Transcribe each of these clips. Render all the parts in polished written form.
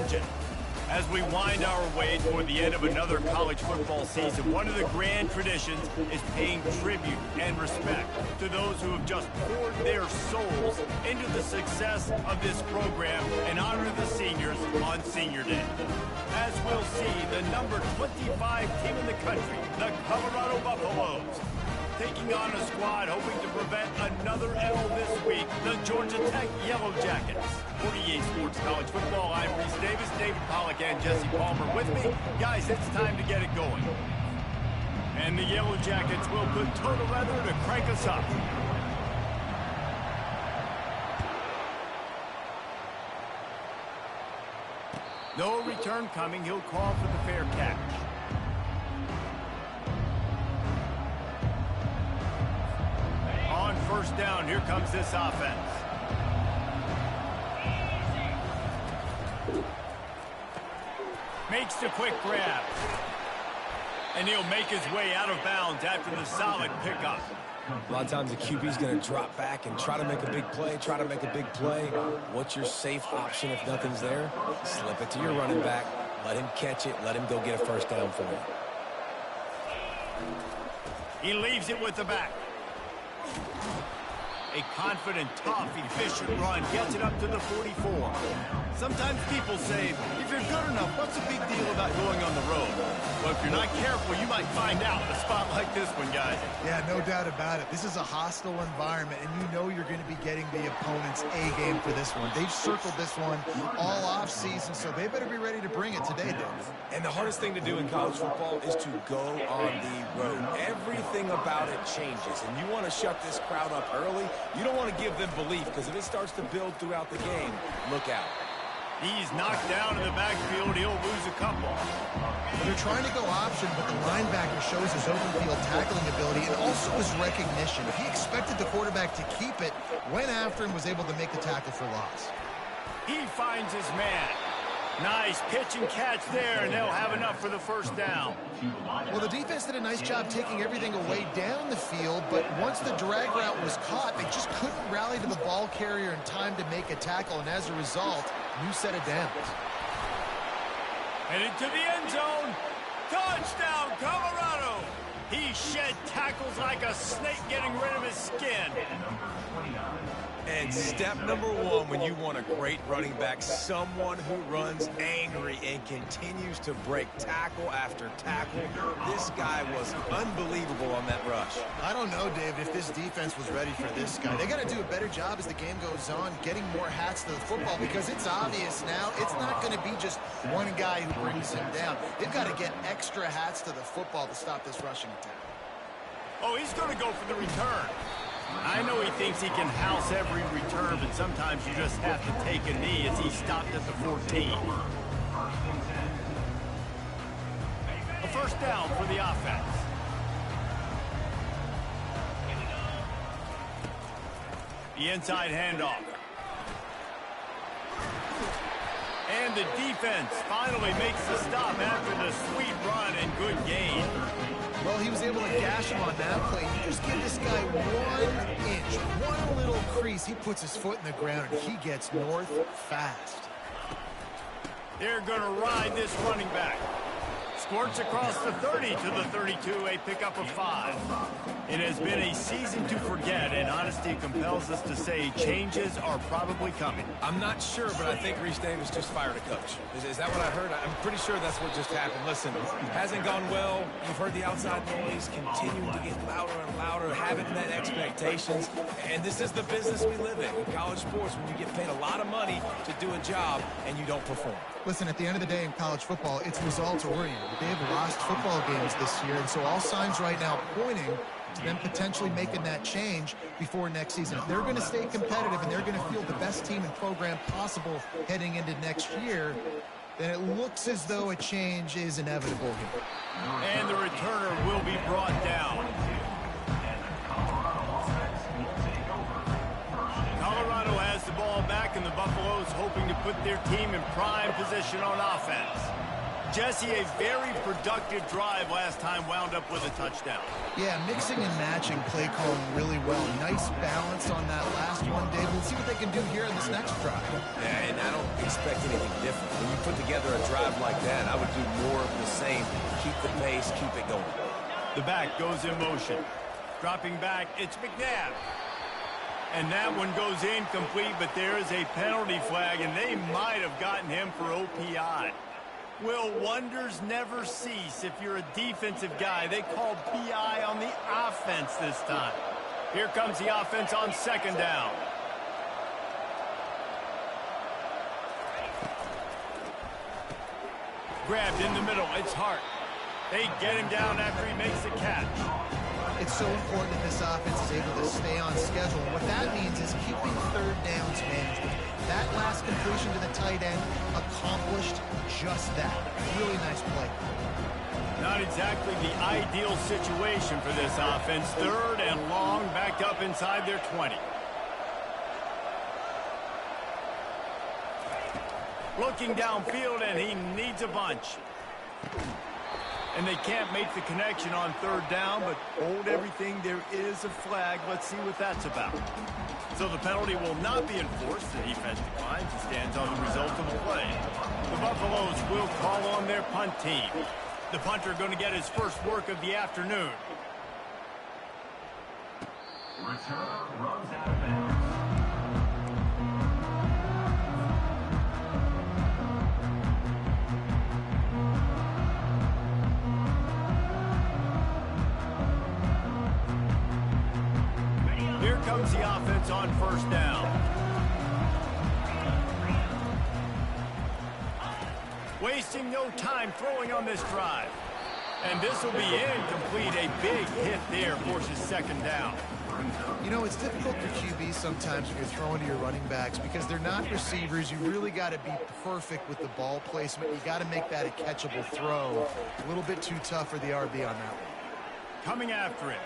attention. As we wind our way toward the end of another college football season, one of the grand traditions is paying tribute and respect to those who have just poured their souls into the success of this program and honor the seniors on Senior Day. As we'll see, the number 25 team in the country, the Colorado Buffaloes, taking on a squad hoping to prevent another L this week, the Georgia Tech Yellow Jackets. 48 Sports College Football, I'm Reese Davis, David Pollack, and Jesse Palmer with me. Guys, it's time to get it going. And the Yellow Jackets will put total leather to crank us up. No return coming. He'll call for the fair catch. On first down, here comes this offense. Makes the quick grab. And he'll make his way out of bounds after the solid pickup. A lot of times the QB's going to drop back and try to make a big play, What's your safe option if nothing's there? Slip it to your running back. Let him catch it. Let him go get a first down for you. He leaves it with the back. A confident, tough, efficient run gets it up to the 44. Sometimes people say, if you're good enough, what's the big deal about going on the road? Well, if you're not careful, you might find out in a spot like this one, guys. Yeah, no doubt about it. This is a hostile environment, and you know you're going to be getting the opponent's A-game for this one. They've circled this one all off-season, so they better be ready to bring it today, Dennis. And the hardest thing to do in college football is to go on the road. Everything about it changes, and you want to shut this crowd up early. You don't want to give them belief, because if it starts to build throughout the game, look out. He's knocked down in the backfield. He'll lose a couple. They're trying to go option, but the linebacker shows his open field tackling ability and also his recognition. If he expected the quarterback to keep it, went after and was able to make the tackle for loss. He finds his man. Nice pitch and catch there, and they'll have enough for the first down. Well, the defense did a nice job taking everything away down the field, but once the drag route was caught, they just couldn't rally to the ball carrier in time to make a tackle, and as a result, new set of downs. Headed to the end zone. Touchdown, Colorado! He shed tackles like a snake getting rid of his skin. And step number one when you want a great running back, someone who runs angry and continues to break tackle after tackle. This guy was unbelievable on that rush. I don't know, David, if this defense was ready for this guy. They got to do a better job as the game goes on, getting more hats to the football, because it's obvious now it's not going to be just one guy who brings him down. They've got to get extra hats to the football to stop this rushing attack. Oh, he's going to go for the return. I know he thinks he can house every return, but sometimes you just have to take a knee as he stopped at the 14. A first down for the offense. The inside handoff. And the defense finally makes the stop after the sweet run and good gain. Well, he was able to gash him on that play. You just give this guy 1 inch, one little crease. He puts his foot in the ground, and he gets north fast. They're going to ride this running back. Squirts across the 30 to the 32, a pickup of 5. It has been a season to forget, and honesty compels us to say changes are probably coming. I'm not sure, but I think Reese Davis just fired a coach. Is that what I heard? I'm pretty sure that's what just happened. Listen, hasn't gone well. You've heard the outside noise continuing to get louder and louder, haven't met expectations. And this is the business we live in college sports, when you get paid a lot of money to do a job and you don't perform. Listen, at the end of the day in college football, it's results oriented. They've lost football games this year, and so all signs right now pointing to them potentially making that change before next season. If they're going to stay competitive and they're going to field the best team and program possible heading into next year, then it looks as though a change is inevitable here. And the returner will be brought down. Colorado has the ball back, and the Buffaloes hoping to put their team in prime position on offense. Jesse, a very productive drive last time wound up with a touchdown. Yeah, mixing and matching play calling really well. Nice balance on that last one, Dave. We'll see what they can do here in this next drive. Yeah, and I don't expect anything different. When you put together a drive like that, I would do more of the same. Keep the pace, keep it going. The back goes in motion. Dropping back, it's McNabb. And that one goes incomplete, but there is a penalty flag, and they might have gotten him for OPI. Will, wonders never cease. If you're a defensive guy, they called PI on the offense this time. Here comes the offense on second down. Grabbed in the middle, it's Hart. They get him down after he makes the catch. It's so important that this offense is able to stay on schedule. And what that means is keeping third downs managed. That last completion to the tight end accomplished just that. Really nice play. Not exactly the ideal situation for this offense. Third and long, backed up inside their 20. Looking downfield, and he needs a bunch. And they can't make the connection on third down, but hold everything. There is a flag. Let's see what that's about. So the penalty will not be enforced. The defense declines and stands on the result of the play. The Buffaloes will call on their punt team. The punter going to get his first work of the afternoon. Return runs out of bounds. Here comes the offense on first down. Wasting no time throwing on this drive. And this will be incomplete. A big hit there forces second down. You know, it's difficult for QBs sometimes when you're throwing to your running backs because they're not receivers. You really got to be perfect with the ball placement. You got to make that a catchable throw. A little bit too tough for the RB on that one. Coming after it.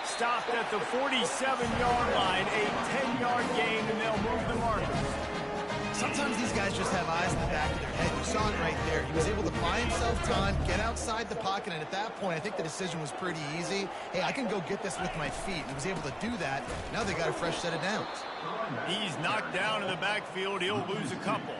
Stopped at the 47-yard line, a 10-yard gain, and they'll move the markers. Sometimes these guys just have eyes in the back of their head. You saw it right there. He was able to buy himself time, get outside the pocket, and at that point, I think the decision was pretty easy. Hey, I can go get this with my feet. And he was able to do that. Now they got a fresh set of downs. He's knocked down in the backfield. He'll lose a couple.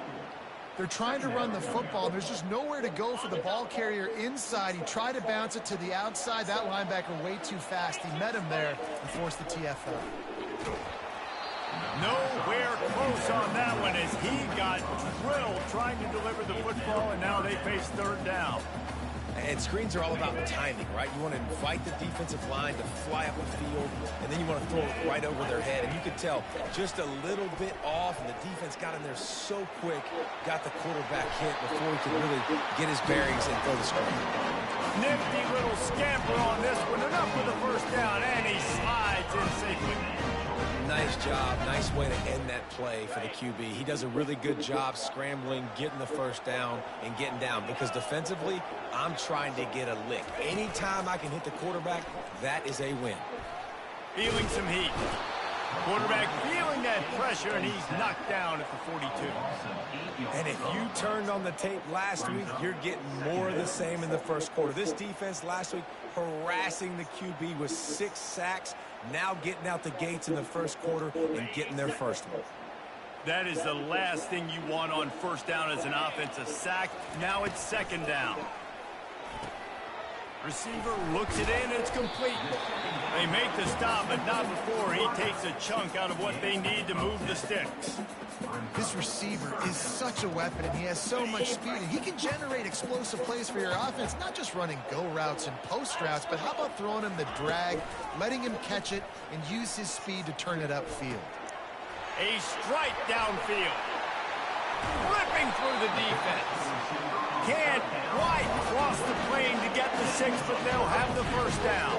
They're trying to run the football. There's just nowhere to go for the ball carrier inside. He tried to bounce it to the outside. That linebacker way too fast. He met him there and forced the TFL. Nowhere close on that one as he got drilled trying to deliver the football, and now they face third down. And screens are all about timing, right? You want to invite the defensive line to fly up the field, and then you want to throw it right over their head. And you could tell just a little bit off, and the defense got in there so quick, got the quarterback hit before he could really get his bearings and throw the screen. Nifty little scamper on this one, and up with the first down, and he slides in safely. Nice job. Nice way to end that play for the QB. He does a really good job scrambling, getting the first down, and getting down. Because defensively, I'm trying to get a lick. Anytime I can hit the quarterback, that is a win. Feeling some heat. Quarterback feeling that pressure, and he's knocked down at the 42. And if you turned on the tape last week, you're getting more of the same in the first quarter. This defense last week harassing the QB with 6 sacks, now getting out the gates in the first quarter and getting their first one. That is the last thing you want on first down as an offensive sack. Now it's second down. Receiver looks it in, it's complete. They make the stop, but not before he takes a chunk out of what they need to move the sticks. This receiver is such a weapon, and he has so much speed. And he can generate explosive plays for your offense, not just running go routes and post routes, but how about throwing him the drag, letting him catch it, and use his speed to turn it upfield. A strike downfield. Ripping through the defense. Can't quite cross the plane to get the 6, but they'll have the first down.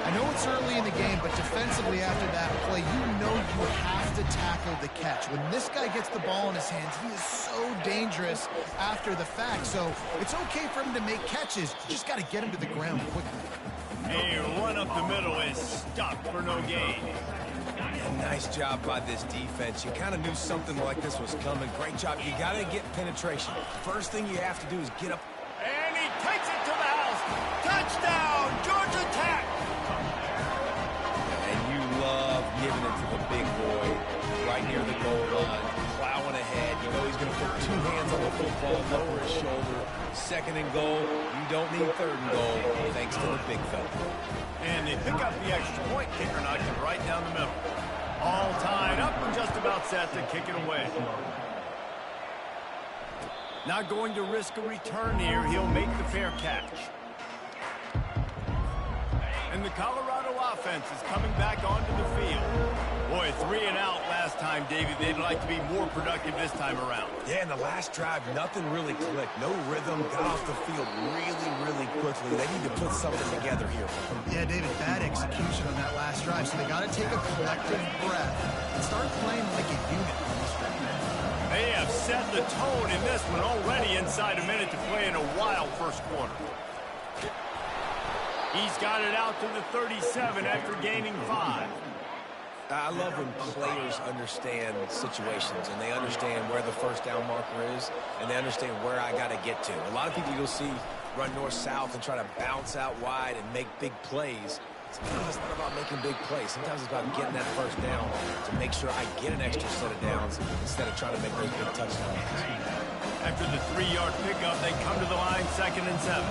I know it's early in the game, but defensively after that play, you know you have to tackle the catch. When this guy gets the ball in his hands, he is so dangerous after the fact. So it's okay for him to make catches. You just got to get him to the ground quickly. A run up the middle is stopped for no gain. Nice job by this defense. You kind of knew something like this was coming. Great job. You got to get penetration. First thing you have to do is get up. And he takes it to the house. Touchdown, Georgia Tech. And you love giving it to the big boy right near the goal line, plowing ahead. You know he's going to put two hands on the football, lower his shoulder. Second and goal. You don't need third and goal, thanks to the big fella. And they pick up the extra point. Kicker knocked it right down the middle. All tied up and just about set to kick it away. Not going to risk a return here. He'll make the fair catch. And the Colorado offense is coming back onto the field. Boy, 3 and out last time, Davey. They'd like to be more productive this time around. Yeah, in the last drive, nothing really clicked. No rhythm, got off the field really quickly. They need to put something together here. Yeah, David, bad execution on that last drive. So they got to take a collective breath and start playing like a unit on this one. They have set the tone in this one already inside a minute to play in a wild first quarter. He's got it out to the 37 after gaining 5. I love when players understand situations and they understand where the first down marker is and they understand where I got to get to. A lot of people you'll see run north-south and try to bounce out wide and make big plays. Sometimes it's not about making big plays. Sometimes it's about getting that first down to make sure I get an extra set of downs instead of trying to make those big touchdowns. After the 3-yard pickup, they come to the line 2nd and 7.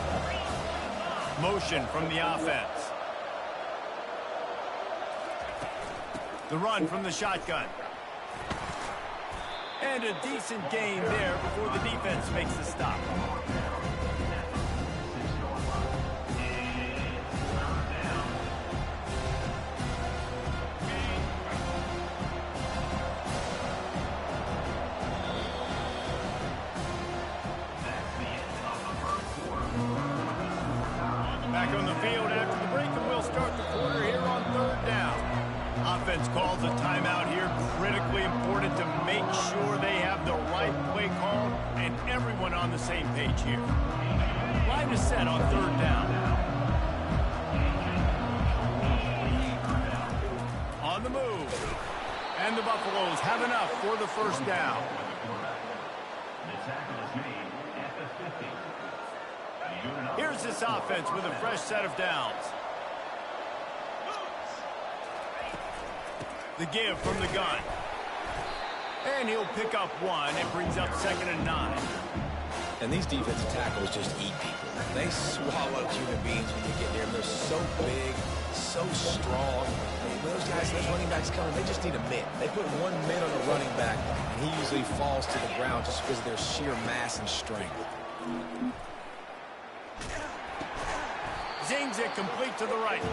Motion from the offense. The run from the shotgun. And a decent gain there before the defense makes the stop. Back on the field after the break, and we'll start the quarter here on 3rd down. Offense calls a timeout here. Critically important to make sure they have the right play call and everyone on the same page here. Line is set on 3rd down. On the move. And the Buffaloes have enough for the first down. The tackle is made at the 50. Here's this offense with a fresh set of downs. The give from the gun. And he'll pick up 1. It brings up 2nd and 9. And these defensive tackles just eat people. They swallow human beings when you get there. They're so big, so strong. Those guys, those running backs coming, they just need a mitt. They put 1 mitt on the running back, and he usually falls to the ground just because of their sheer mass and strength. Zings it complete to the right.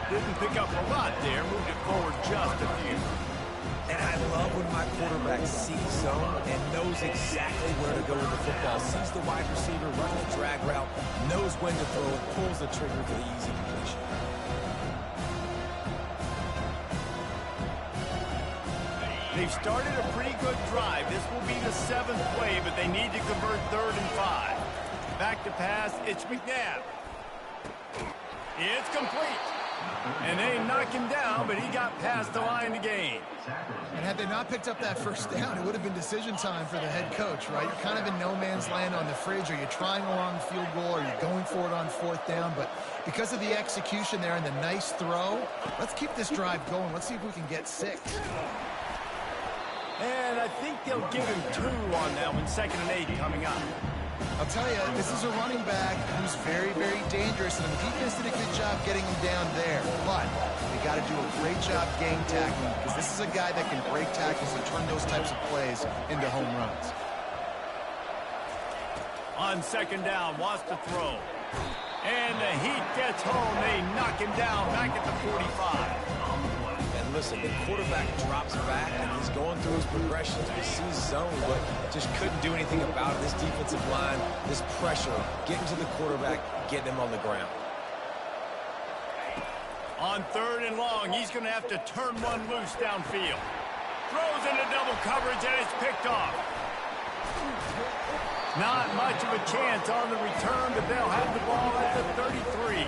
Didn't pick up a lot there. Moved it forward just a few. And I love when my quarterback sees zone and knows exactly where to go with the football. Sees the wide receiver, runs the drag route, knows when to throw, pulls the trigger for the easy completion. They've started a pretty good drive. This will be the 7th play, but they need to convert 3rd and 5. Back to pass. It's McNabb. It's complete. And they knock him down, but he got past the line to gain. And had they not picked up that first down, it would have been decision time for the head coach, right? You're kind of in no man's land on the fridge. Are you trying a long field goal? Are you going for it on 4th down? But because of the execution there and the nice throw, let's keep this drive going. Let's see if we can get 6. And I think they'll give him 2 on that one. 2nd and 8 coming up. I'll tell you, this is a running back who's very, very dangerous, and the defense did a good job getting him down there. But they got to do a great job game tackling, because this is a guy that can break tackles and turn those types of plays into home runs. On 2nd down, wants to throw. And the heat gets home. They knock him down back at the 45. And listen, the quarterback drops back, and he's going through his progressions. He sees zone, but just couldn't do anything about it. This defensive line, this pressure, getting to the quarterback, getting him on the ground. On 3rd and long, he's going to have to turn one loose downfield. Throws into double coverage, and it's picked off. Not much of a chance on the return, but they'll have the ball at the 33.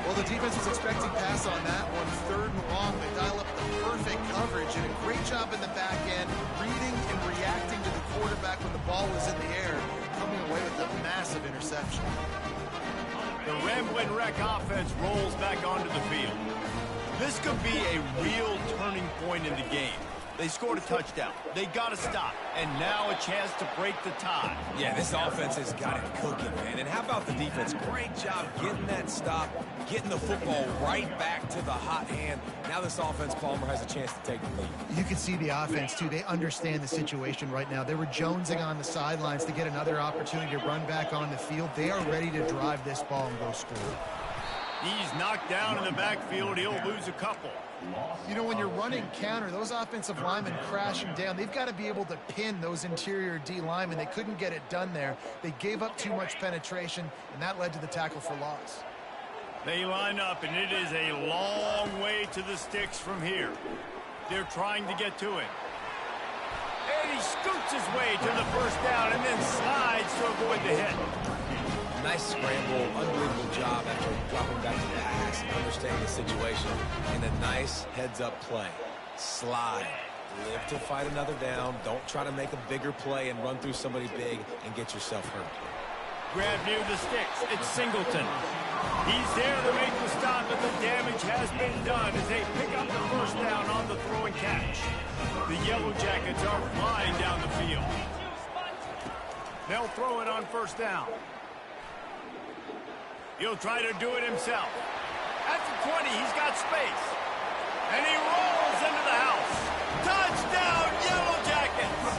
Well, the defense was expecting pass on that one. 3rd and long. They dial up the perfect coverage and a great job in the back end, reading and reacting to the quarterback when the ball was in the air, coming away with a massive interception. The Ramblin' Wreck offense rolls back onto the field. This could be a real turning point in the game. They scored a touchdown. They got to stop. And now a chance to break the tie. Yeah, this offense has got it cooking, man. And how about the defense? Great job getting that stop, getting the football right back to the hot hand. Now this offense, Palmer, has a chance to take the lead. You can see the offense, too. They understand the situation right now. They were jonesing on the sidelines to get another opportunity to run back on the field. They are ready to drive this ball and go score. He's knocked down in the backfield. He'll lose a couple. You know, when you're running counter, those offensive linemen crashing down, they've got to be able to pin those interior D linemen. They couldn't get it done there. They gave up too much penetration, and that led to the tackle for loss. They line up, and it is a long way to the sticks from here. They're trying to get to it. And he scoots his way to the first down and then slides to avoid the hit. Nice scramble, unbelievable job after dropping back to the pass and understanding the situation. And a nice heads-up play. Slide. Live to fight another down. Don't try to make a bigger play and run through somebody big and get yourself hurt. Grab near the sticks. It's Singleton. He's there to make the stop, but the damage has been done as they pick up the first down on the throw and catch. The Yellow Jackets are flying down the field. They'll throw it on first down. He'll try to do it himself. At the 20, he's got space. And he rolls into the house. Touchdown, Yellow Jackets!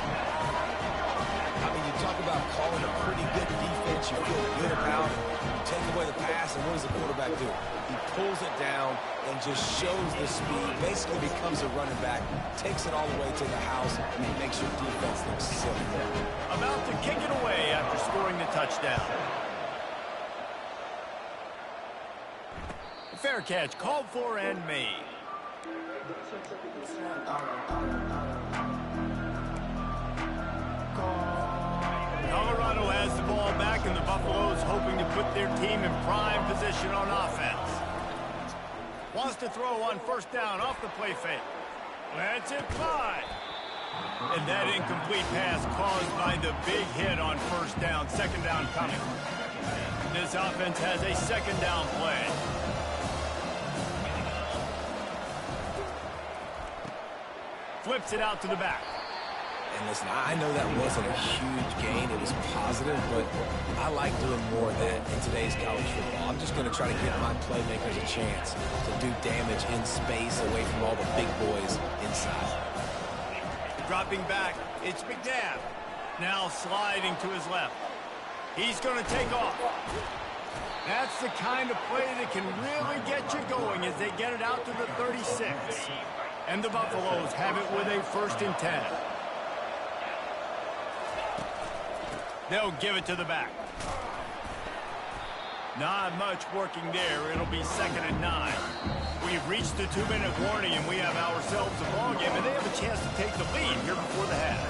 I mean, you talk about calling a pretty good defense. You feel good about it. You take away the pass, and what does the quarterback do? He pulls it down and just shows the speed, basically becomes a running back, takes it all the way to the house, and makes your defense look silly. About to kick it away after scoring the touchdown. Fair catch, called for and made. Colorado has the ball back, and the Buffaloes hoping to put their team in prime position on offense. Wants to throw on first down off the play fake. That's it, fly. And that incomplete pass caused by the big hit on first down. Second down coming. This offense has a second down play. Flips it out to the back. And listen, I know that wasn't a huge gain. It was positive, but I like doing more of that in today's college football. I'm just going to try to give my playmakers a chance to do damage in space away from all the big boys inside. Dropping back, it's McNabb. Now sliding to his left. He's going to take off. That's the kind of play that can really get you going as they get it out to the 36. And the Buffaloes have it with a 1st and 10. They'll give it to the back. Not much working there. It'll be 2nd and 9. We've reached the 2-minute warning, and we have ourselves a ball game, and they have a chance to take the lead here before the half.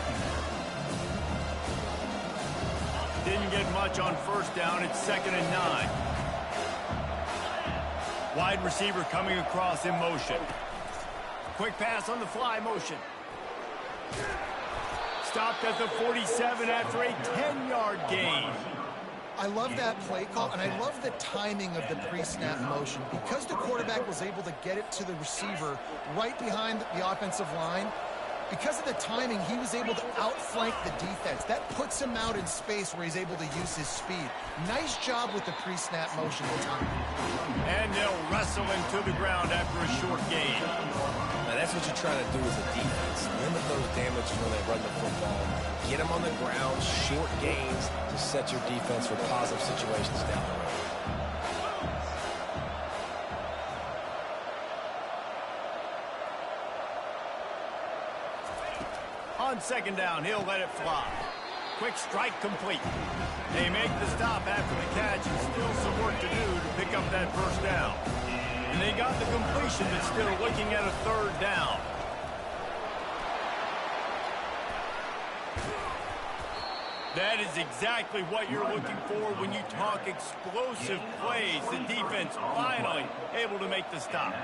Didn't get much on first down. It's 2nd and 9. Wide receiver coming across in motion. Quick pass on the fly motion. Stopped at the 47 after a 10-yard gain. I love that play call, and I love the timing of the pre-snap motion. Because the quarterback was able to get it to the receiver right behind the offensive line, because of the timing, he was able to outflank the defense. That puts him out in space where he's able to use his speed. Nice job with the pre-snap motion and timing. And they'll wrestle him to the ground after a short gain. Now, that's what you're trying to do as a defense. Limit those damages when they run the football. Get them on the ground, short gains to set your defense for positive situations down the road. On 2nd down, he'll let it fly. Quick strike complete. They make the stop after the catch, and still some work to do to pick up that first down. And they got the completion, but still looking at a 3rd down. That is exactly what you're looking for when you talk explosive plays. The defense finally able to make the stop.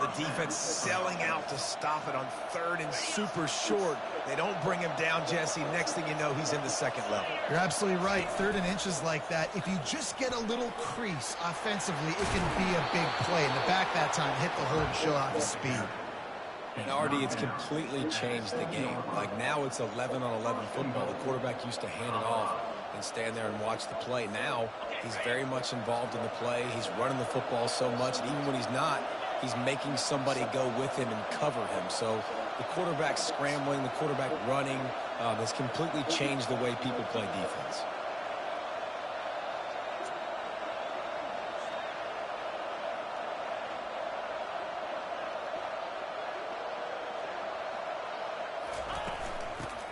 The defense selling out to stop it on third and super short. They don't bring him down, Jesse. Next thing you know, he's in the second level. You're absolutely right. Third and inches like that, if you just get a little crease offensively, it can be a big play. In the back that time, hit the hole and show off his speed. And Artie, it's completely changed the game. Like now it's 11-on-11 football. The quarterback used to hand it off and stand there and watch the play. Now he's very much involved in the play. He's running the football so much, and even when he's not, he's making somebody go with him and cover him. So the quarterback scrambling, the quarterback running has completely changed the way people play defense.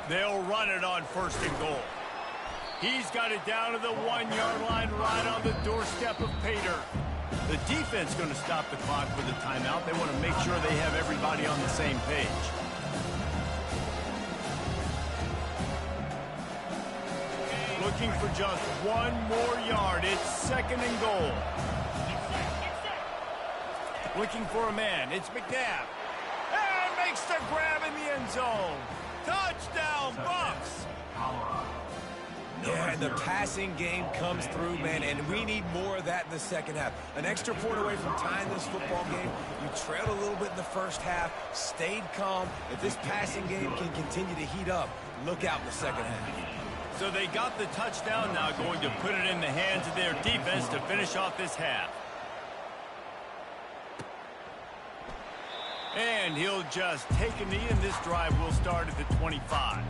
They'll run it on 1st and goal. He's got it down to the 1-yard line right on the doorstep of Pater. The defense going to stop the clock with a timeout. They want to make sure they have everybody on the same page. Looking for just 1 more yard. It's 2nd and goal. Looking for a man. It's McNabb. And makes the grab in the end zone. Touchdown, Bucks! Yeah, and the passing game comes through, man, and we need more of that in the second half. An extra point away from tying this football game. You trailed a little bit in the first half, stayed calm. If this passing game can continue to heat up, look out in the second half. So they got the touchdown, now going to put it in the hands of their defense to finish off this half. And he'll just take a knee, and this drive will start at the 25.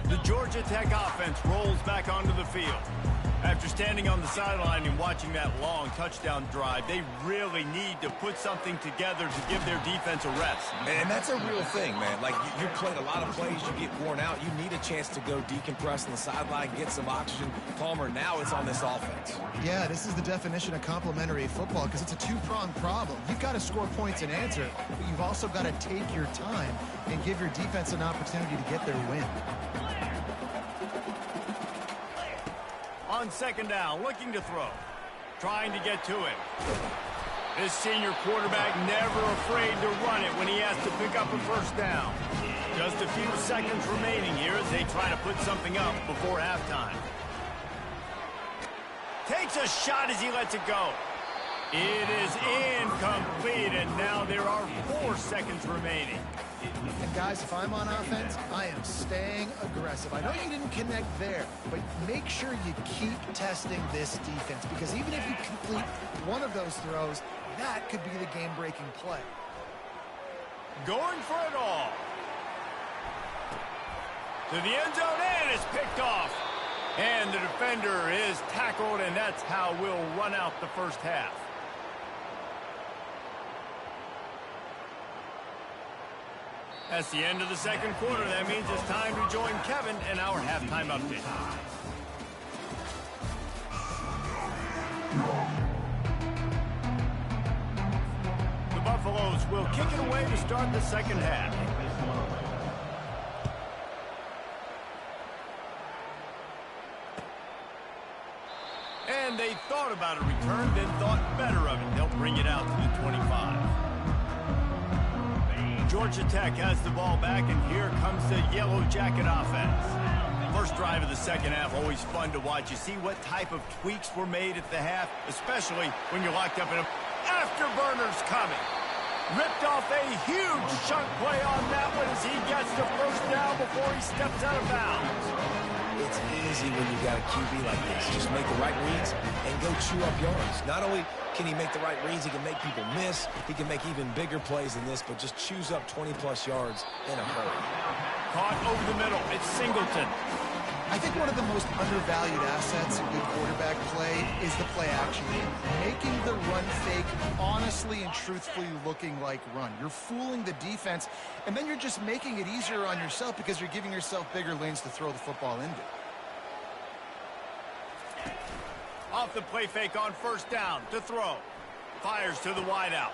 The Georgia Tech offense rolls back onto the field. After standing on the sideline and watching that long touchdown drive, they really need to put something together to give their defense a rest. And that's a real thing, man. Like, you played a lot of plays, you get worn out. You need a chance to go decompress on the sideline, get some oxygen. Palmer, now it's on this offense. Yeah, this is the definition of complementary football because it's a two-pronged problem. You've got to score points and answer, but you've also got to take your time and give your defense an opportunity to get their win. On 2nd down, looking to throw. Trying to get to it. This senior quarterback never afraid to run it when he has to pick up a 1st down. Just a few seconds remaining here as they try to put something up before halftime. Takes a shot as he lets it go. It is incomplete, and now there are 4 seconds remaining. And guys, if I'm on offense, I am staying aggressive. I know you didn't connect there, but make sure you keep testing this defense because even if you complete one of those throws, that could be the game-breaking play. Going for it all. To the end zone, and it's picked off. And the defender is tackled, and that's how we'll run out the first half. That's the end of the 2nd quarter. That means it's time to join Kevin in our halftime update. The Buffaloes will kick it away to start the 2nd half. And they thought about a return, then thought better of it. They'll bring it out to the 25. Georgia Tech has the ball back, and here comes the Yellow Jacket offense. First drive of the 2nd half, always fun to watch. You see what type of tweaks were made at the half, especially when you're locked up in a afterburners coming. Ripped off a huge chunk play on that one as he gets the 1st down before he steps out of bounds. It's easy when you got a QB like this. Just make the right reads and go chew up yards. Not only can he make the right reads, he can make people miss. He can make even bigger plays than this, but just chews up 20-plus yards in a hurry. Caught over the middle. It's Singleton. I think one of the most undervalued assets in good quarterback play is the play action game. Making the run fake honestly and truthfully looking like run. You're fooling the defense, and then you're just making it easier on yourself because you're giving yourself bigger lanes to throw the football into. Off the play fake on first down to throw. Fires to the wideout.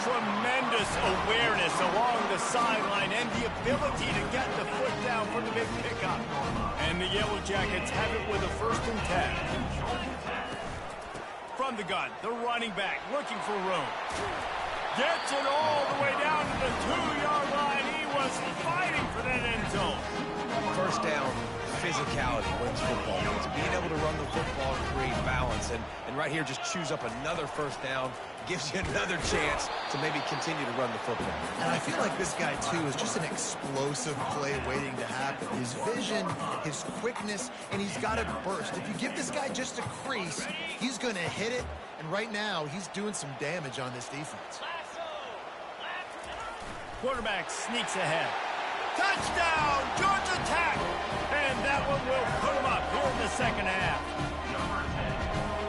Tremendous awareness along the sideline and the ability to get the foot down for the big pickup. And the Yellow Jackets have it with a 1st and 10. From the gun, the running back looking for room. Gets it all the way down to the 2-yard line. He was fighting for that end zone. First down, physicality wins football games. Being able to run the football and create balance. And right here, just choose up another first down. Gives you another chance to maybe continue to run the football. And I feel like this guy, too, is just an explosive play waiting to happen. His vision, his quickness, and he's got to burst. If you give this guy just a crease, he's going to hit it. And right now, he's doing some damage on this defense. Quarterback sneaks ahead. Touchdown, Georgia Tech! And that one will put him up here in the second half.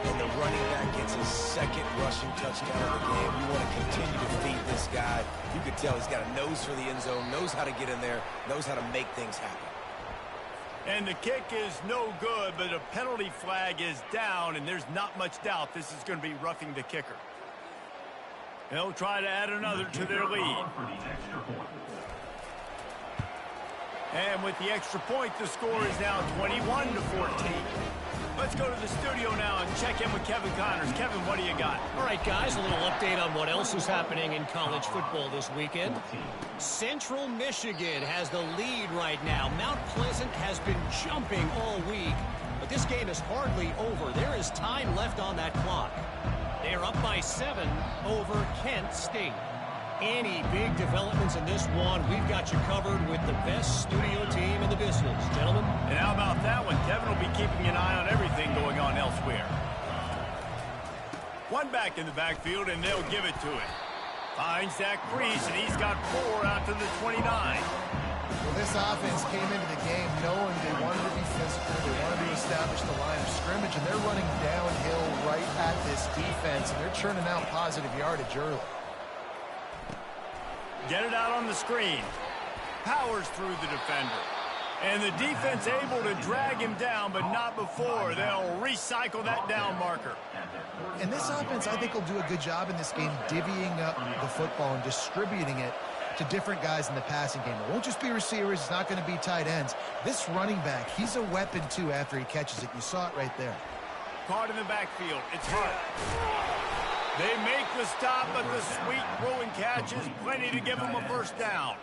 And the running back gets his 2nd rushing touchdown of the game. You want to continue to feed this guy. You could tell he's got a nose for the end zone, knows how to get in there, knows how to make things happen. And the kick is no good, but a penalty flag is down, and there's not much doubt this is going to be roughing the kicker. They'll try to add another to their lead. And with the extra point, the score is now 21-14. Let's go to the studio now and check in with Kevin Connors. Kevin, what do you got? All right, guys, a little update on what else is happening in college football this weekend. Central Michigan has the lead right now. Mount Pleasant has been jumping all week, but this game is hardly over. There is time left on that clock. They are up by 7 over Kent State. Any big developments in this one, we've got you covered with the best studio team in the business, gentlemen. And how about that one? Kevin will be keeping an eye on everything going on elsewhere. One back in the backfield, and they'll give it to him. Finds that crease, and he's got 4 out to the 29. Well, this offense came into the game knowing they wanted to be physical, they wanted to establish the line of scrimmage, and they're running downhill right at this defense, and they're churning out positive yardage early. Get it out on the screen. Powers through the defender. And the defense able to drag him down, but not before. They'll recycle that down marker. And this offense, I think, will do a good job in this game divvying up the football and distributing it to different guys in the passing game. It won't just be receivers. It's not going to be tight ends. This running back, he's a weapon, too, after he catches it. You saw it right there. Caught in the backfield. It's Hart. They make the stop, but the sweet throwing catch is plenty to give him a first down.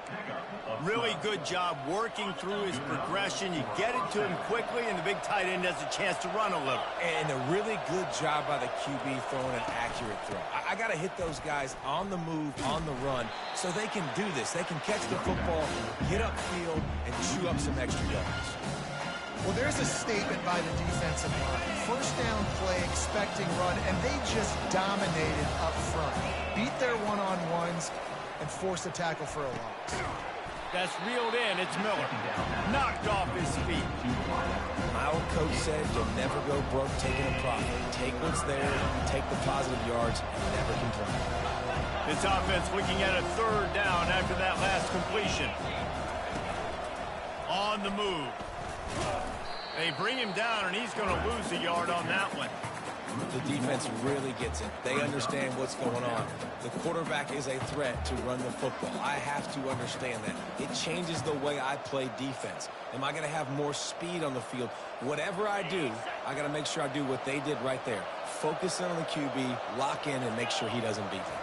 Really good job working through his progression. You get it to him quickly, and the big tight end has a chance to run a little. And a really good job by the QB throwing an accurate throw. I got to hit those guys on the move, on the run, so they can do this. They can catch the football, get upfield, and chew up some extra yards. Well, there's a statement by the defensive line. First down play, expecting run, and they just dominated up front. Beat their one-on-ones and forced a tackle for a loss. That's reeled in. It's Miller. Knocked off his feet. My old coach said you'll never go broke taking a profit. Take what's there, take the positive yards, and never complain. This offense looking at a 3rd down after that last completion. On the move. They bring him down, and he's going to lose a yard on that one. The defense really gets it. They understand what's going on. The quarterback is a threat to run the football. I have to understand that. It changes the way I play defense. Am I going to have more speed on the field? Whatever I do, I got to make sure I do what they did right there. Focus in on the QB, lock in, and make sure he doesn't beat them.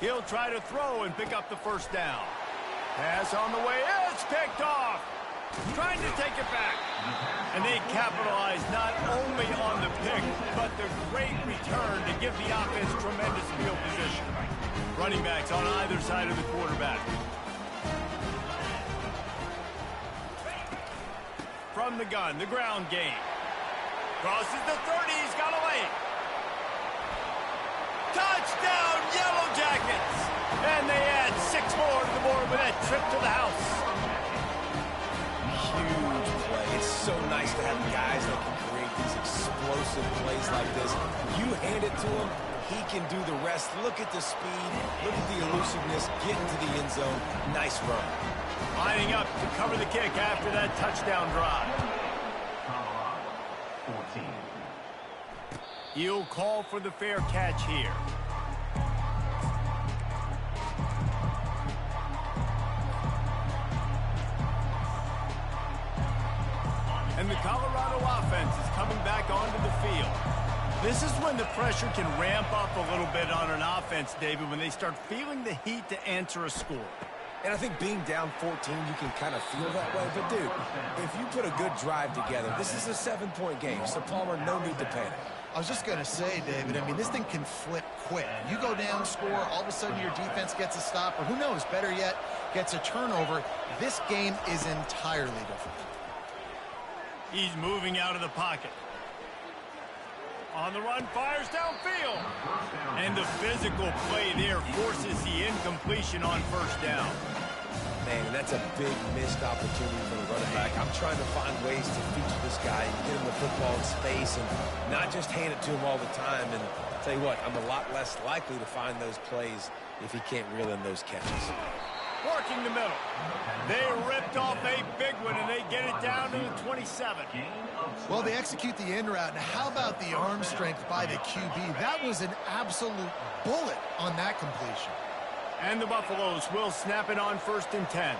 He'll try to throw and pick up the first down. Pass on the way. It's picked off. Trying to take it back. And they capitalize not only on the pick, but the great return to give the offense tremendous field position. Running backs on either side of the quarterback. From the gun, the ground game. Crosses the 30, he's got a lane. Touchdown, Yellow Jackets! And they add 6 more to the board with that trip to the house. Huge play. It's so nice to have guys that can create these explosive plays like this. You hand it to him, he can do the rest. Look at the speed, look at the elusiveness, get into the end zone. Nice run. Lining up to cover the kick after that touchdown drive. 14. He'll call for the fair catch here. And the Colorado offense is coming back onto the field. This is when the pressure can ramp up a little bit on an offense, David, when they start feeling the heat to answer a score. And I think being down 14, you can kind of feel that way. But, dude, if you put a good drive together, this is a 7-point game. So, Palmer, no need to panic. I was just going to say, David, I mean, this thing can flip quick. You go down, score, all of a sudden your defense gets a stop, or who knows, better yet, gets a turnover. This game is entirely different. He's moving out of the pocket. On the run, fires downfield. And the physical play there forces the incompletion on first down. Man, that's a big missed opportunity for the running back. I'm trying to find ways to feature this guy and get him the football in space and not just hand it to him all the time. And I'll tell you what, I'm a lot less likely to find those plays if he can't reel in those catches. Working the middle. They ripped off a big one, and they get it down to the 27. Well, they execute the in route. Now, how about the arm strength by the QB? That was an absolute bullet on that completion. And the Buffaloes will snap it on 1st and 10.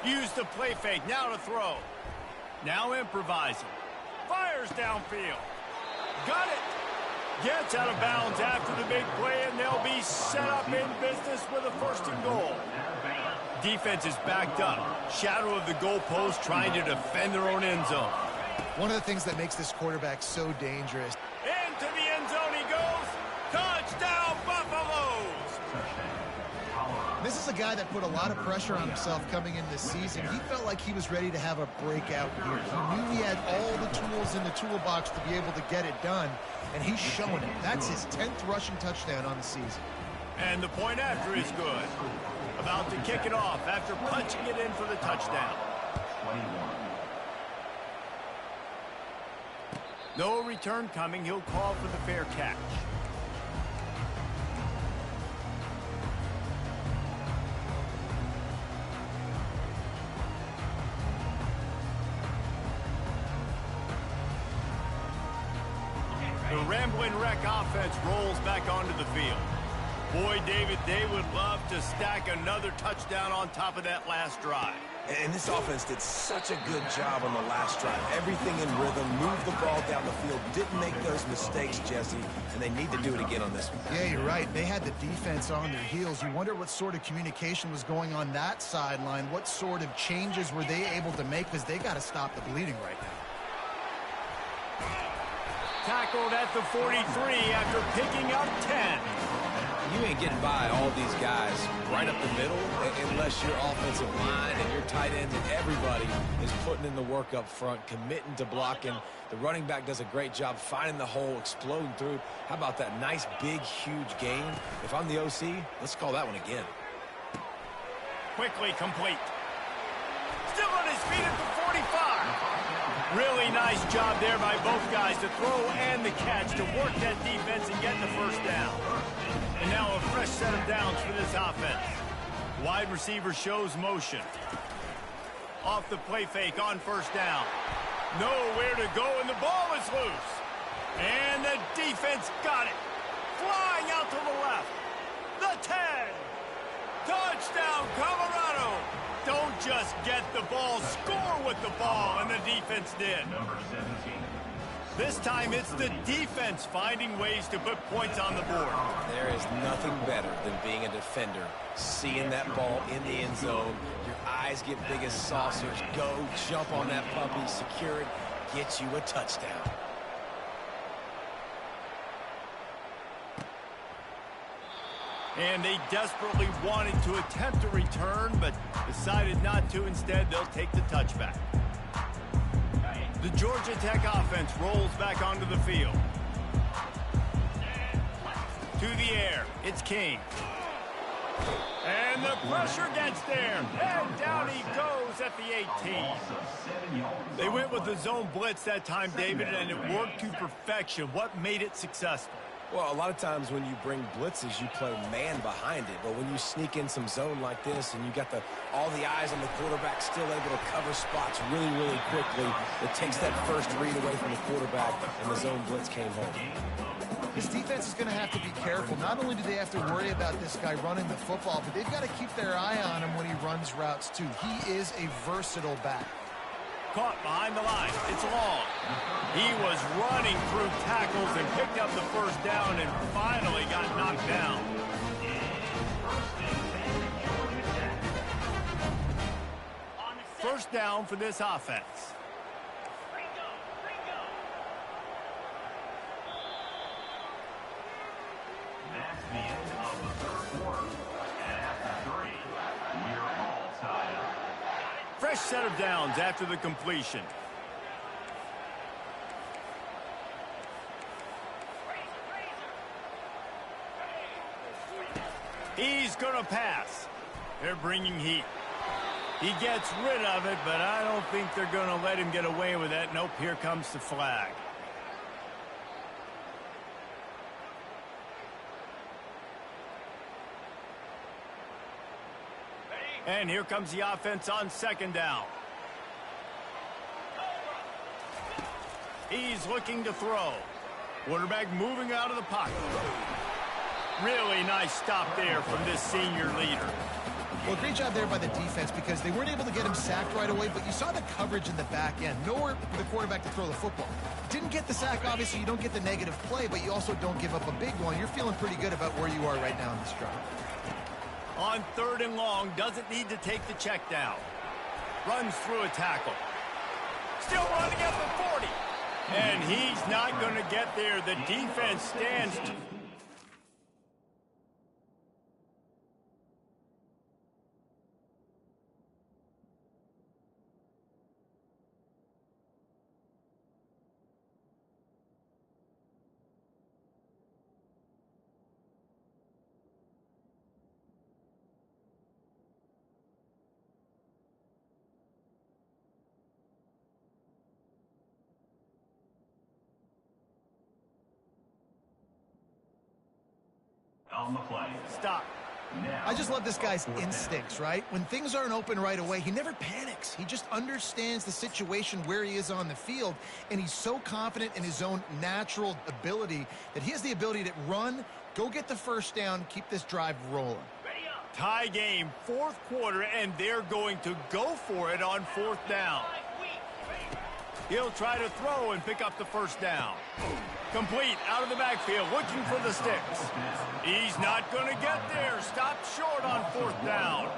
Use the play fake. Now to throw. Now improvising. Fires downfield. Got it. Gets out of bounds after the big play, and they'll be set up in business with a 1st and goal. Defense is backed up. Shadow of the goalpost trying to defend their own end zone. One of the things that makes this quarterback so dangerous. Into the end zone he goes. Touchdown, Buffaloes! This is a guy that put a lot of pressure on himself coming in this season. He felt like he was ready to have a breakout year. He knew he had all the tools in the toolbox to be able to get it done, and he's showing it. That's his 10th rushing touchdown on the season. And the point after is good. About to kick it off after punching it in for the touchdown. 21. No return coming. He'll call for the fair catch. The Rambling Wreck offense rolls back onto the field. Boy, David, they would love to stack another touchdown on top of that last drive. And this offense did such a good job on the last drive. Everything in rhythm, moved the ball down the field, didn't make those mistakes, Jesse, and they need to do it again on this one. Yeah, you're right. They had the defense on their heels. You wonder what sort of communication was going on that sideline. What sort of changes were they able to make, because they got to stop the bleeding right now. Tackled at the 43 after picking up 10. You ain't getting by all these guys right up the middle unless your offensive line and your tight ends and everybody is putting in the work up front, committing to blocking. The running back does a great job finding the hole, exploding through. How about that nice, big, huge gain? If I'm the OC, let's call that one again. Quickly complete. Still on his feet at the 45. Really nice job there by both guys to throw and the catch to work that defense and get the first down. And now a fresh set of downs for this offense. Wide receiver shows motion. Off the play fake on first down. Nowhere to go, and the ball is loose. And the defense got it. Flying out to the left. The 10. Touchdown, Colorado. Don't just get the ball, score with the ball, and the defense did. Number 17. This time it's the defense finding ways to put points on the board. There is nothing better than being a defender. Seeing that ball in the end zone, your eyes get big as saucers. Go, jump on that puppy, secure it, get you a touchdown. And they desperately wanted to attempt a return, but decided not to. Instead, they'll take the touchback. The Georgia Tech offense rolls back onto the field. To the air, it's King. And the pressure gets there. And down he goes at the 18. They went with the zone blitz that time, David, and it worked to perfection. What made it successful? Well, a lot of times when you bring blitzes, you play man behind it. But when you sneak in some zone like this and you got all the eyes on the quarterback still able to cover spots really, really quickly, it takes that first read away from the quarterback, and the zone blitz came home. This defense is going to have to be careful. Not only do they have to worry about this guy running the football, but they've got to keep their eye on him when he runs routes, too. He is a versatile back. Caught behind the line. It's long. He was running through tackles and picked up the first down and finally got knocked down. First down for this offense. That's the end of the third quarter. And after 3, we're all tied up. Fresh set of downs after the completion. He's going to pass. They're bringing heat. He gets rid of it, but I don't think they're going to let him get away with it. Nope, here comes the flag. And here comes the offense on second down. He's looking to throw. Quarterback moving out of the pocket. Really nice stop there from this senior leader. Well, great job there by the defense because they weren't able to get him sacked right away, but you saw the coverage in the back end. Nowhere for the quarterback to throw the football. Didn't get the sack, obviously. You don't get the negative play, but you also don't give up a big one. You're feeling pretty good about where you are right now in this drive. On third and long, doesn't need to take the check down. Runs through a tackle. Still running at the 40. And he's not going to get there. The defense stands. On the play. Stop. I just love this guy's instincts, right? When things aren't open right away, he never panics. He just understands the situation where he is on the field, and he's so confident in his own natural ability that he has the ability to run, go get the first down, keep this drive rolling. Tie game, fourth quarter, and they're going to go for it on fourth down. He'll try to throw and pick up the first down. Complete out of the backfield, looking for the sticks. He's not going to get there. Stopped short on fourth down.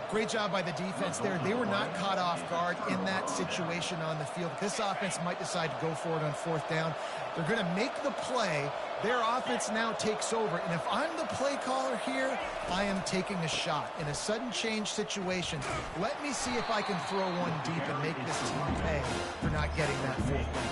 Great job by the defense there. They were not caught off guard in that situation on the field. This offense might decide to go for it on fourth down. They're going to make the play. Their offense now takes over. And if I'm the play caller here, I am taking a shot. In a sudden change situation, let me see if I can throw one deep and make this team pay for not getting that fourth down.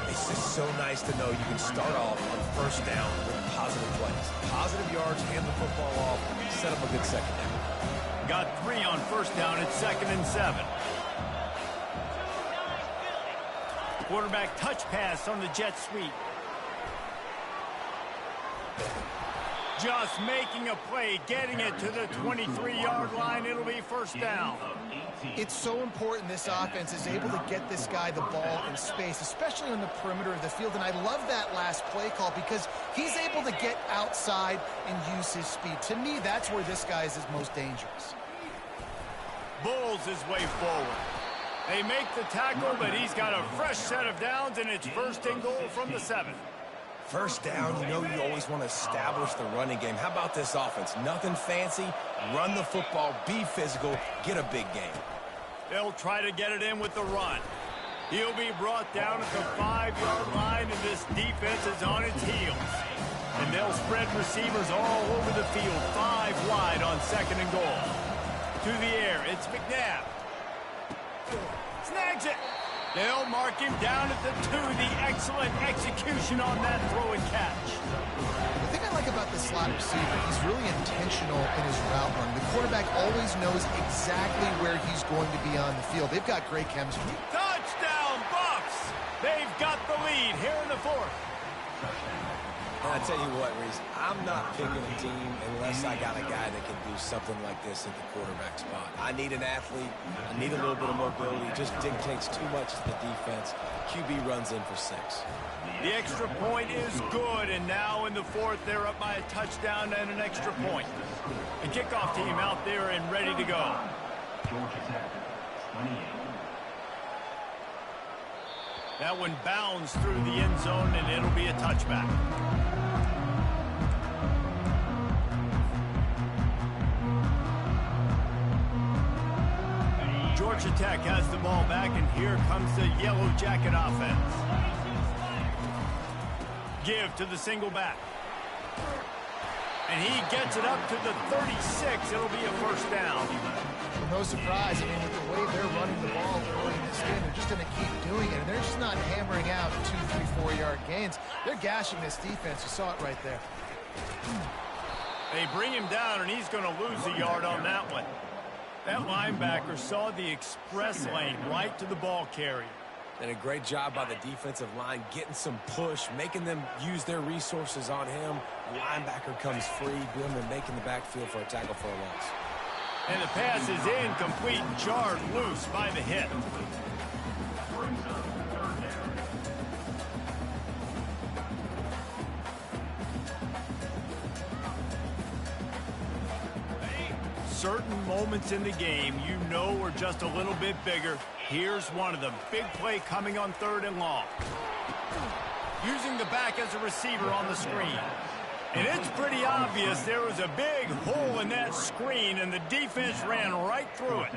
It's just so nice to know you can start off on first down with positive plays. Positive yards, hand the football off, set up a good second down. Got 3 on first down. It's 2nd and 7. Quarterback touch pass on the jet sweep. Just making a play, getting it to the 23-yard line. It'll be first down. It's so important this offense is able to get this guy the ball in space, especially on the perimeter of the field. And I love that last play call because he's able to get outside and use his speed. To me, that's where this guy is his most dangerous. Bulls his way forward. They make the tackle, but he's got a fresh set of downs, and it's 1st and goal from the 7. First down, you know you always want to establish the running game. How about this offense? Nothing fancy. Run the football, be physical, get a big game. They'll try to get it in with the run. He'll be brought down at the 5-yard line, and this defense is on its heels. And they'll spread receivers all over the field, 5 wide on 2nd and goal. To the air, it's McNabb. Snags it. They'll mark him down at the 2. The excellent execution on that throw and catch. The thing I like about this slot receiver, he's really intentional in his route run. The quarterback always knows exactly where he's going to be on the field. They've got great chemistry. Touchdown, Bucks! They've got the lead here in the 4th. And I tell you what, Reese, I'm not picking a team unless I got a guy that can do something like this at the quarterback spot. I need an athlete. I need a little bit of mobility. It just dictates too much to the defense. QB runs in for 6. The extra point is good, and now in the fourth, they're up by a touchdown and an extra point. The kickoff team out there and ready to go. Georgia Tech, 28. That one bounds through the end zone, and it'll be a touchback. Georgia Tech has the ball back, and here comes the Yellow Jacket offense. Give to the single back. And he gets it up to the 36. It'll be a first down. Well, no surprise. I mean, with the way they're running the ball early in this game, they're just going to keep doing it. And they're just not hammering out 2, 3, 4-yard gains. They're gashing this defense. You saw it right there. They bring him down, and he's going to lose a yard on that one. That linebacker saw the express lane right to the ball carrier. And a great job by the defensive line getting some push, making them use their resources on him. Linebacker comes free, doing the making the backfield for a tackle for a loss. And the pass is incomplete, jarred loose by the hit. Brings up third down. Certain moments in the game you know are just a little bit bigger. Here's one of them. Big play coming on 3rd and long. Using the back as a receiver on the screen. And it's pretty obvious there was a big hole in that screen, and the defense ran right through it.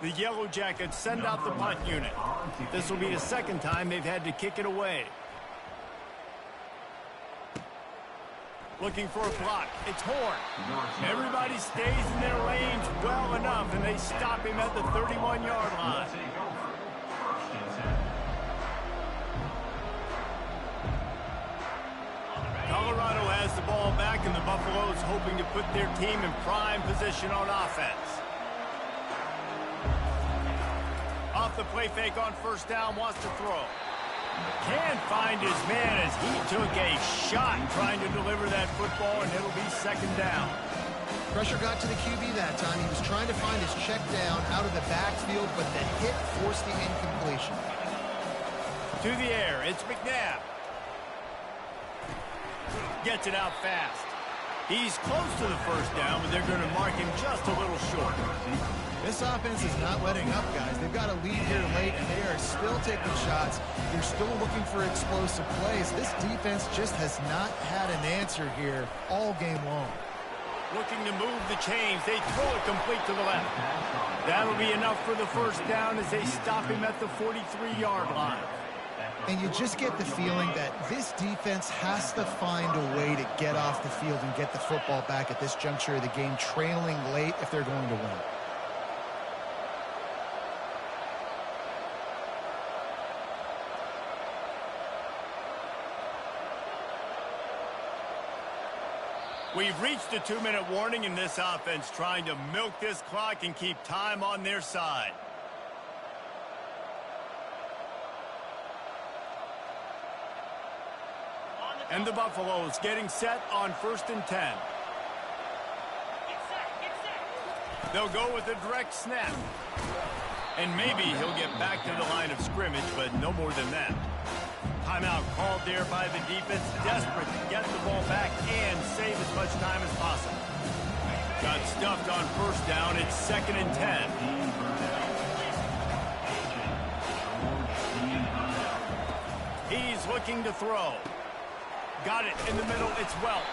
The Yellow Jackets send out the punt unit. This will be the second time they've had to kick it away. Looking for a block. It's Horn. Everybody stays in their lanes well enough, and they stop him at the 31-yard line. Colorado has the ball back, and the Buffaloes hoping to put their team in prime position on offense. Off the play fake on first down, wants to throw. Can't find his man as he took a shot trying to deliver that football, and it'll be second down. Pressure got to the QB that time. He was trying to find his check down out of the backfield, but the hit forced the incompletion. To the air, it's McNabb. Gets it out fast. He's close to the first down, but they're going to mark him just a little short. This offense is not letting up, guys. They've got a lead here late, and they are still taking shots. They're still looking for explosive plays. This defense just has not had an answer here all game long. Looking to move the chains. They throw it complete to the left. That'll be enough for the first down as they stop him at the 43-yard line. And you just get the feeling that this defense has to find a way to get off the field and get the football back at this juncture of the game, trailing late if they're going to win. We've reached the 2-minute warning in this offense, trying to milk this clock and keep time on their side. And the Buffaloes getting set on 1st and 10. They'll go with a direct snap. And maybe he'll get back to the line of scrimmage, but no more than that. Timeout called there by the defense, desperate to get the ball back and save as much time as possible. Got stuffed on first down. It's 2nd and 10. He's looking to throw. Got it in the middle. It's Welch.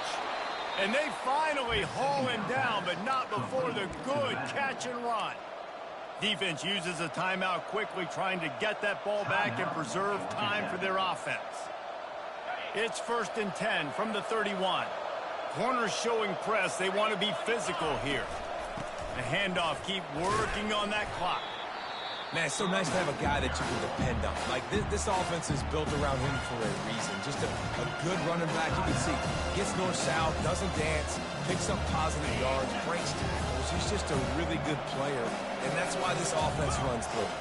And they finally haul him down, but not before the good catch and run. Defense uses a timeout quickly, trying to get that ball back and preserve time for their offense. It's 1st and 10 from the 31. Corners showing press. They want to be physical here. The handoff, keep working on that clock. Man, it's so nice to have a guy that you can depend on. Like, this offense is built around him for a reason. Just a good running back. You can see, gets north-south, doesn't dance, picks up positive yards, breaks tackles. He's just a really good player, and that's why this offense runs through.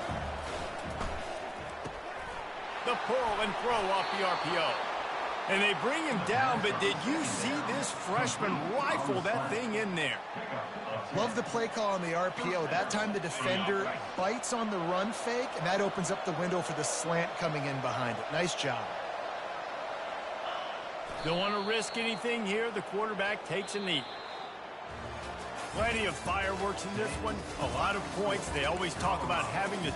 The pull and throw off the RPO. And they bring him down, but did you see this freshman rifle that thing in there? Love the play call on the RPO. That time the defender bites on the run fake, and that opens up the window for the slant coming in behind it. Nice job. Don't want to risk anything here. The quarterback takes a knee. Plenty of fireworks in this one. A lot of points. They always talk about having to...